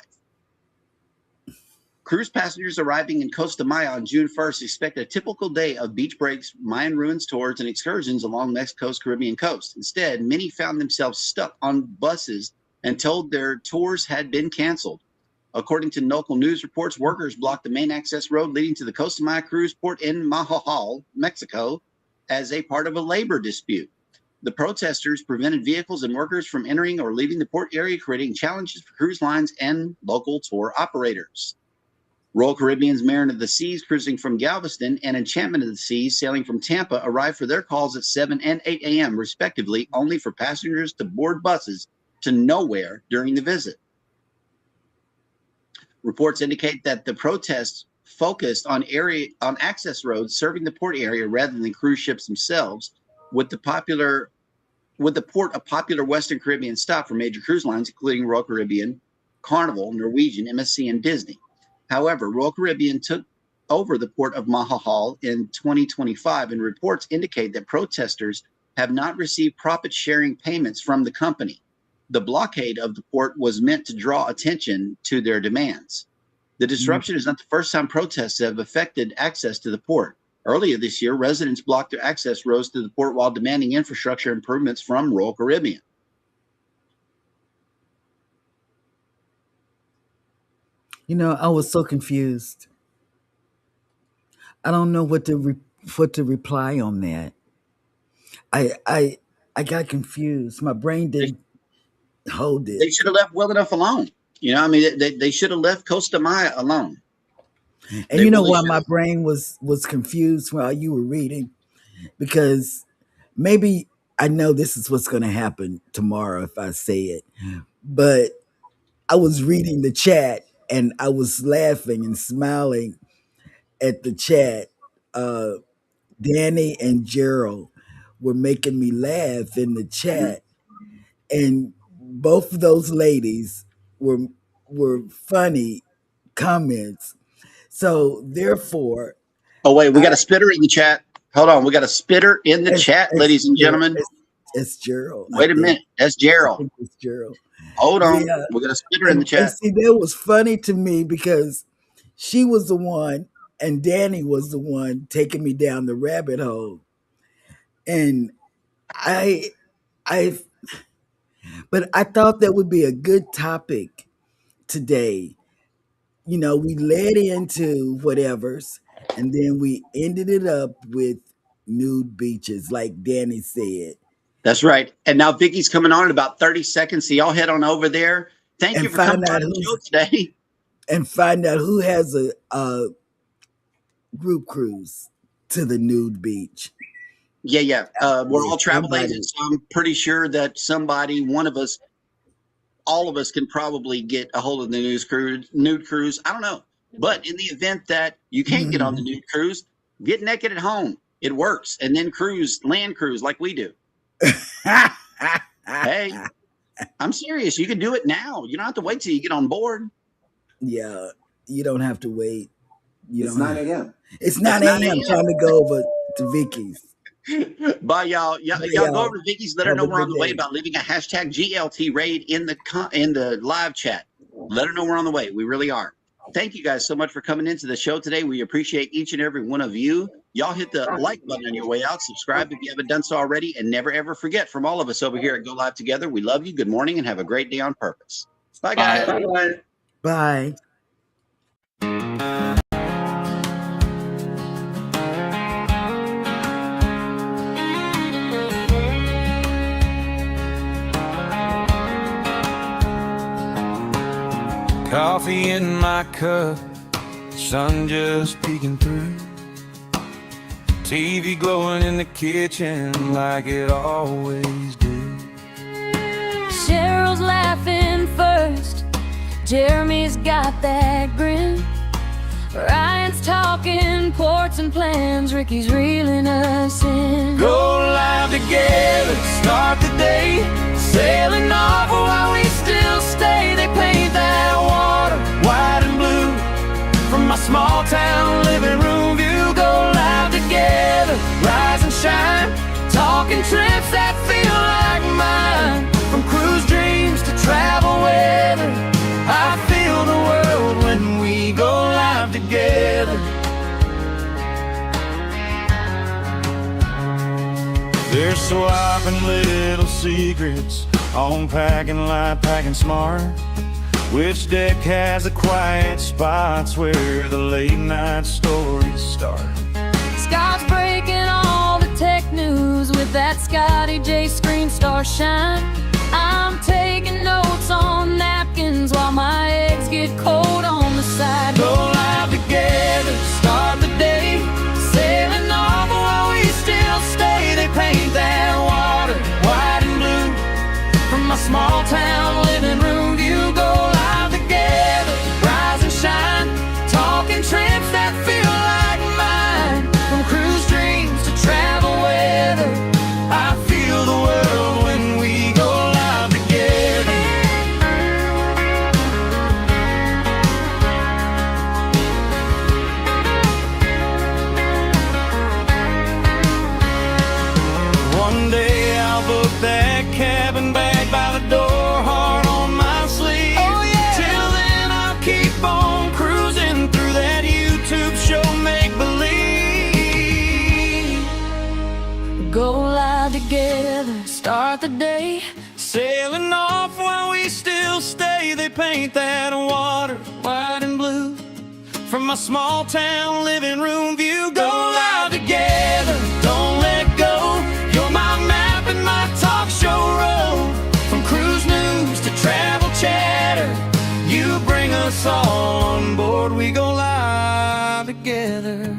Cruise passengers arriving in Costa Maya on June 1st expect a typical day of beach breaks, Mayan ruins tours, and excursions along Mexico's Caribbean coast. Instead, many found themselves stuck on buses and told their tours had been canceled. According to local news reports, workers blocked the main access road leading to the Costa Maya cruise port in Majajal, Mexico, as a part of a labor dispute. The protesters prevented vehicles and workers from entering or leaving the port area, creating challenges for cruise lines and local tour operators. Royal Caribbean's Mariner of the Seas, cruising from Galveston, and Enchantment of the Seas, sailing from Tampa, arrived for their calls at 7 and 8 a.m., respectively, only for passengers to board buses to nowhere during the visit. Reports indicate that the protests focused on access roads serving the port area rather than cruise ships themselves, with the port a popular Western Caribbean stop for major cruise lines, including Royal Caribbean, Carnival, Norwegian, MSC, and Disney. However, Royal Caribbean took over the port of Majajal in 2025, and reports indicate that protesters have not received profit-sharing payments from the company. The blockade of the port was meant to draw attention to their demands. The disruption is not the first time protests have affected access to the port. Earlier this year, residents blocked their access roads to the port while demanding infrastructure improvements from Royal Caribbean. I was so confused. I don't know what to reply on that. I I I got confused. My brain They, didn't hold it. they should have left well enough alone. I mean, they should have left Costa Maya alone. And They you know really why should my have. brain was confused while you were reading? Because maybe I know this is what's going to happen tomorrow if I say it, but I was reading the chat and I was laughing and smiling at the chat. Uh, Danny and Gerald were making me laugh in the chat, and both of those ladies were were funny comments. So therefore, Oh, wait, we I got a spitter in the chat. Hold on. We got a spitter in the chat, ladies and gentlemen. it's Gerald, I Wait a think. minute. That's I Gerald. think it's Gerald. Hold on. Yeah, We got a spitter in the and chat. see, that was funny to me because she was the one, and Danny was the one taking me down the rabbit hole, and I, I, but I thought that would be a good topic today. We led into whatever's, and then we ended it up with nude beaches, like Danny said, That's right. And now Vicky's coming on in about 30 seconds. So y'all head on over there. Thank you and for coming find by out the show today. who has a group cruise to the nude beach. Yeah, yeah. We're If all travel somebody, agents. So I'm pretty sure that one of us, all of us can probably get a hold of the nude cruise. I don't know. But in the event that you can't get on the nude cruise, get naked at home. It works. And then land cruise like we do. Hey, I'm serious. You can do it now. You don't have to wait till you get on board. Yeah, you don't have to wait. It's 9 a.m. It's 9 a.m. Time to go over to Vicky's. Bye, y'all. Y'all go over to Vicky's. Let her know we're on the way day. about leaving a hashtag GLT raid in the live chat. Let her know we're on the way. We really are. Thank you guys so much for coming into the show today. We appreciate each and every one of you. Y'all hit the like button on your way out. Subscribe if you haven't done so already. And never, ever forget, from all of us over here at Go Live Together, we love you. Good morning and have a great day on purpose. Bye, guys. Bye. Bye. Coffee in my cup, sun just peeking through. TV glowing in the kitchen like it always do. Cheryl's laughing first, Jeremy's got that grin. Ryan's talking ports and plans, Ricky's reeling us in. Go live together, start the day, sailing off while we still stay. They paint that water white and blue from my small town living room view. Go live together, rise and shine, talking trips that feel like mine. From cruise dreams to travel weather, I feel the world when we go live together. They're swapping little secrets on packing light, packing smart. Which deck has the quiet spots where the late night stories start? Scott's breaking all the tech news with that Scotty J screen star shine. I'm taking notes on napkins while my eggs get cold on the side. Go live together, start the day, sailing off while we still stay. They paint that water white and blue from my small town living room view. Go live together, rise and shine, talking trips that feel like mine. From cruise dreams to travel weather, I feel the world when we go live together. One day I'll book that cabin bag by the door, heart on my sleeve. Oh, yeah. Till then I'll keep on cruising through that YouTube show, make believe. Go live together, start the day, Sailing off while we still stay. They paint that water white and blue from my small town living room view. Go live together, don't let go. You're my map and my talk show road. From cruise news to travel chatter, you bring us all on board. We go live together.